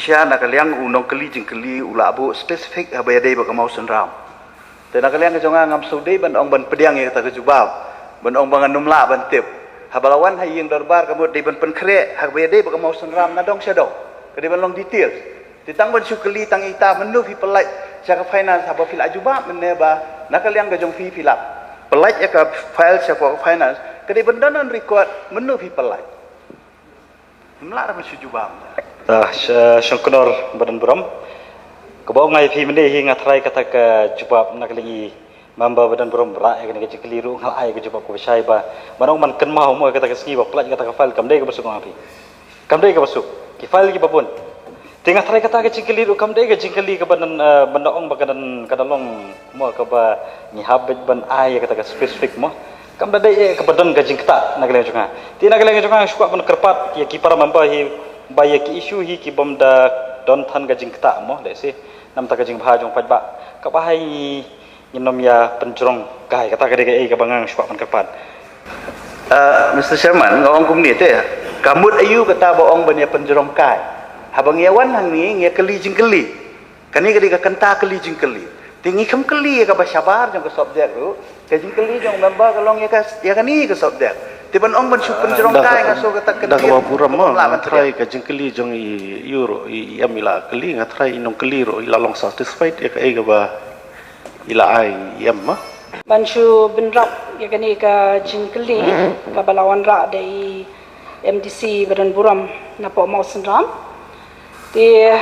Malaysia nak kaliang unong keli jing keli ulabu spesifik abayade bak mau senram. Te nak kaliang kejonga ngam Saudi ban ong ban pediang ya kata kejubab. Ban ong bangan numla ban tip. Habalawan hai yang darbar kamut di ban penkre abayade bak mau senram nadong shadow. Kadi ban long details. Titang ban syukeli tang ita menu fi pelai syaka finance haba fil ajubab meneba nak kaliang kejong fi filap. Pelai ya ka file syaka finance kadi bandanan record menu fi pelai. Numla ra syujubab. Syangkunor badan buram kebawa ngai fi mende hi ngatrai kata ke jubab nak lagi mamba badan buram ra ya ke keliru hal ai ke jubab ko syai ba manong man ken mau mo kata ke ski ba pelaj kata ke file kamde ke basuk ngapi kamde ke basuk ki file ki babun tengah trai kata ke keliru kamde ke jingkeli ke badan bandaong bakadan kadalong mo ke ba ni habit ban ai kata ke spesifik mo kam dai ke badan ke jingkta nak lagi junga ti nak lagi junga suka ban kerpat ya ki para mamba hi baya ki isu hi ki bomda don than gajing kta mo de se nam ta gajing bha jong pajba ka bahai nginom ya penjrong kai kata gade ke bangang suak man kapat Mr. Chairman ngawang kum ni te kamut ayu kata baong banya penjrong kai habang yawan hang ni ngia keli jing keli kani gade ka kanta keli jing keli tingi kam keli ka ba sabar jong ka subjek ru ka jing keli jong member kalong ya kani ka subjek tiban ong ban supen jerong kai ngaso kata dak ba buram ma try ka jingkeli jong i euro i amila keli ngatrai inong keli ro ila long satisfied ya ka ba ila ai yam ma ban su benrap ya kani ka jingkeli ka balawan ra dai MDC badan buram na po mau senram ti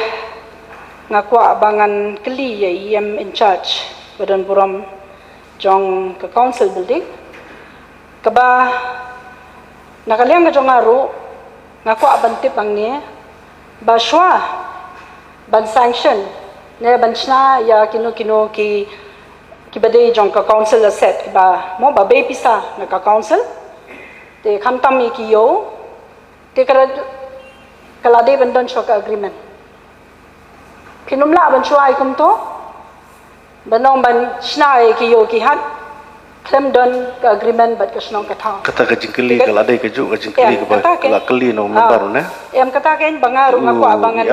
ngakwa bangan keli ya IM in charge badan buram jong ka council building kaba nakaliang ka jong aru ngako abantip ang ni baswa ban sanction ne banchna ya kino ki bade jong ka council asset ba mo ba be pisa na ka council te khamtam mi ki yo te kala de bandon shoka agreement kinumla ban chwa ikum to banong ban shna ki yo ki hat klem don ke agreement bat ke snong kata kata ka jingkeli kala dai ka ju ka jingkeli ka ba keli no member ne em kata ken bangaru ngako abangan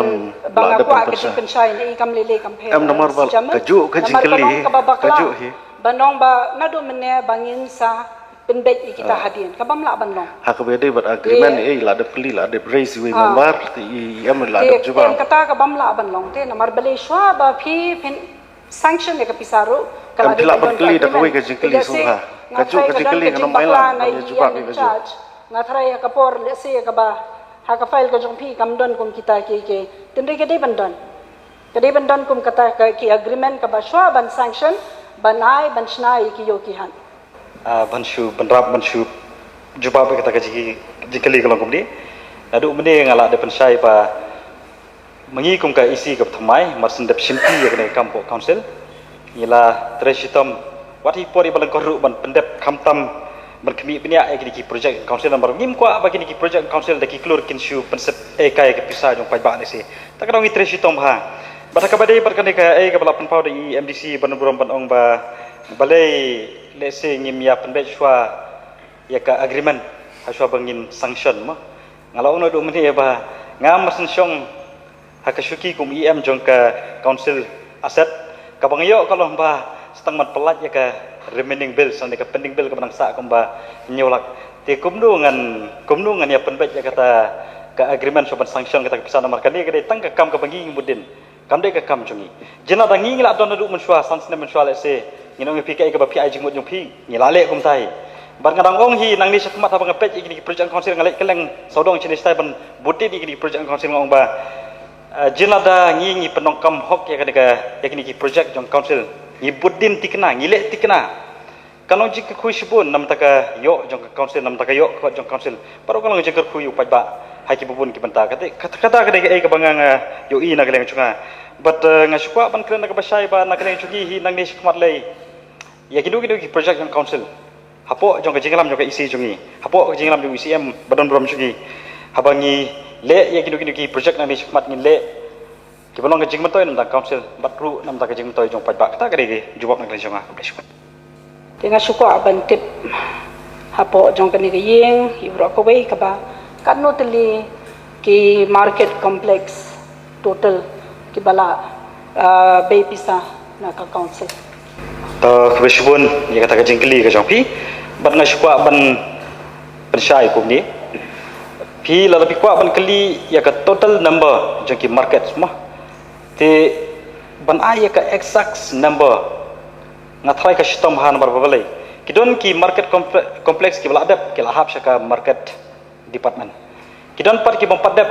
bangaku ke jingken shai ni kam lele kam phe em nomor bal ka ju ka jingkeli ka ju hi banong ba nadu menne bangin sa penbet kita hadin kabam la banong ha ka be dai bat agreement la de keli la de raise we member ti em la de ju ba em kata kabam la banong te nomor bale shwa ba phi sanction ne ka pisaru kalau tidak berkeli dah kau ikut jengkeli semua, kaju jengkeli kalau main lah, dia cuba kaju. Ngatrai ka por lesi ka ba, ha ka file ka jong pi kam don kum kita ke, tendai ke bandon kum kata ki agreement ka ba shwa ban sanction, ban ai ban snai ki yo ki han. Bansu benrap bansu cuba kata ke jengkeli kalau kum ni, adu mende ngalak de pensai pa mengikum ka isi ka thamai marsendap simpi ya kene kampo council ila tresitom wati pori balang koru ban pendep kamtam ban kemi benia ki project council nomor ngim kwa bagi ki project council de ki klur kinsu pensep kai ke pisa jong pajba ni si tak kadang tresitom ha bata ka badai par kane ka ka bala penpau de MDC ban burom ban ong ba balai lese ngim ya pendep shwa ya ka agreement haswa bangin sanction ma ngalau no do meni ba ngam sanction hakasuki kum IM jong ka council asset kabang yo kalau mbah setang mat pelat ya ke remaining bill sang ka pending bill ka bangsa ka mbah nyolak ti kumdungan ya penbet ya kata ka agreement sopan sanction kata pisah nomor kali ka tang ka kam ka bangi mudin kam de ka kam jungi jena dangi ngila don du mensua sans ne mensua le se nginong PKI ka ba PI jingmut jong pi ngilale kum tai bar ngadang ong hi nang ni sakmat abang pet iki project council ngalek keleng sodong jenis tai ban budit iki project council ngong ba jenada ngi penongkam hok ya kini ki project jong council ngi budin tikna ngile tikna kalau jika kui sibun nam taka yo jong council nam taka yo ko jong council paro kalau jika kui upajba hai ki bubun ki banta kata ka bangang yo i na geleng chunga but ngasukwa ban kren ka basai ba na geleng chugi hi nang ni sikmat lei ya kidu ki project jong council hapo jong ka jinglam jong ka isi jungi hapo ka jinglam jong ICM badan brom chugi habangi le ya kidu ki project nang ni sikmat ngin le ki balong ka jingmatoy nam council batru nam ta ka jingmatoy jong pajba kata ka jubak nang geleng chunga Tengah suka bantip hapo jong kani kayeng ibro ko way kaba kanu tali ki market complex total kibala bay pisa na ka council. To kebesibun ya kata jingkeli ke jongpi ban ngai sukwa ban pensyai kum ni pi la lebih kuat ban keli ya ka total number jongki market semua te ban ai ya ka exact number ngathrai ka sistem han bar balai kidon ki market kompleks ki bala adap ki lahap syaka market department kidon pat ki bompat dap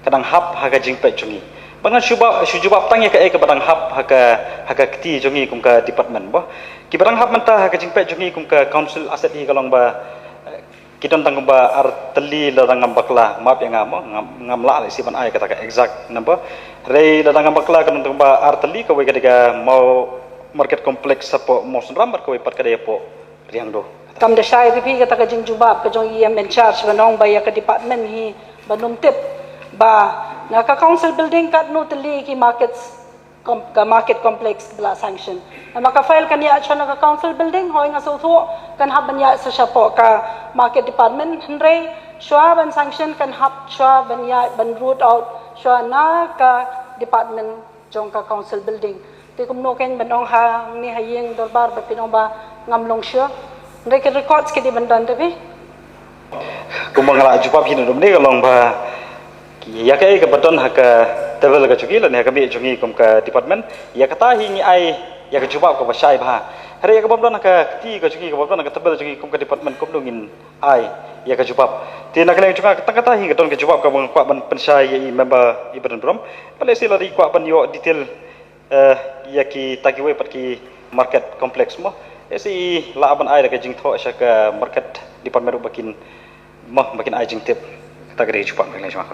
kadang hap haga jingpe jungi bangan syubab tang ya ka ke badang hap haga kti jungi kum ka department boh ki badang hap mentah haga jingpe jungi kum ka council asset hi kalong ba kidon tang ba arteli la ngam bakla map yang ngamla si ban ai kata ka exact number rei la ngam bakla kan tang ba arteli ka we ka mau market kompleks sapo mosun rambar ko pat kada po riang do Kam da shai pi kata ka jing jubab ka jong em in charge banong ba ya ka department hi banum tip ba na ka council building kat no tali ki markets ka market complex bla sanction na maka file kan ya chana ka council building hoy nga so tho kan hab ban ya sa shapo ka market department hre shwa ban sanction kan hab shwa ban ya ban root out shwa na ka department jong ka council building ti kum no ken banong ha ni hayeng darbar ba pinong ba ngamlong shwa hre ke records ke di bandan tapi kumangala jubab hin dum ne kalong ba ya ka ke baton haka tebel ka chuki la ne ka mi chungi kum ka department ya kata hi ni ai ya ka jubab ka basai ba hare ya ka bomdon ka ti ka chuki ka bomdon ka tebel chuki kum ka department kum dongin ai ya ka jubab ti nak le chunga ka kata hi ka don ka jubab ka bang kwa ban pensai i member i badan brom pale sila ri kwa ban yo detail ya ki takiwe pat ki market complex mo esi la ban ai ka jing tho sha ka market department bakin ai jing tip ta gre jubab le jama